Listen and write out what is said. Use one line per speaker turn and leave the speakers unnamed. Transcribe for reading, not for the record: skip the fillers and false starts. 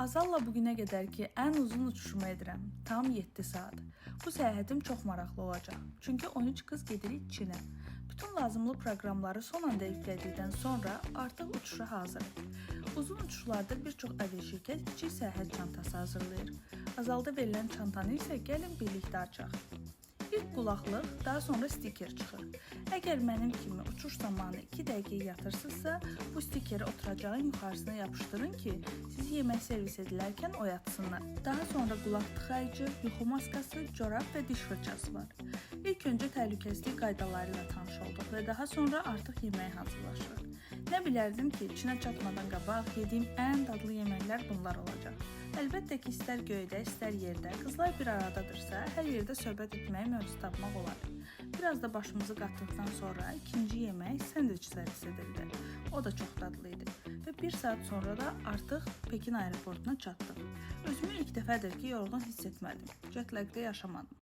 Azalla bugünə qədər ki, ən uzun uçuşumu edirəm. Tam 7 saat. Bu səyahətim çox maraqlı olacaq. Çünki 13 qız gedirik Çinə. Bütün lazımlı proqramları son anda yüklədikdən sonra artıq uçuşa hazırıq. Uzun uçuşlarda bir çox aviaşirkət kiçik səyahət çantası hazırlayır. Azalda verilən çantanı isə gəlin birlikdə açaq. İlk qulaqlıq, daha sonra stiker çıxır. Əgər mənim kimi uçuş zamanı 2 dəqiqə yatırsınızsa, bu stikeri oturacağın yuxarısına yapışdırın ki, sizi yemək servis edilərkən oyatsınlar. Daha sonra qulaq tıxayıcı, yuxu maskası, corab və diş fırçası var. İlk öncə təhlükəsizlik qaydaları ilə tanış olduq və daha sonra artıq yeməyə hazırlaşırıq. Nə bilərdim ki, Çinə çatmadan qabaq yediyim ən dadlı yeməklər bunlar olacaq. Əlbəttə ki, istər göydə, istər yerdə, qızlar bir aradadırsa, hər yerdə söhbət etməyə mövzu tapmaq olar. Biraz da başımızı qatdıqdan sonra ikinci yemək sendviç servis edildi. O da çox dadlı idi və bir saat sonra da artıq Pekin aeroportuna çatdıq. Özümü ilk dəfədir ki, yorğun hiss etmədim. Jet lag'da yaşamadım.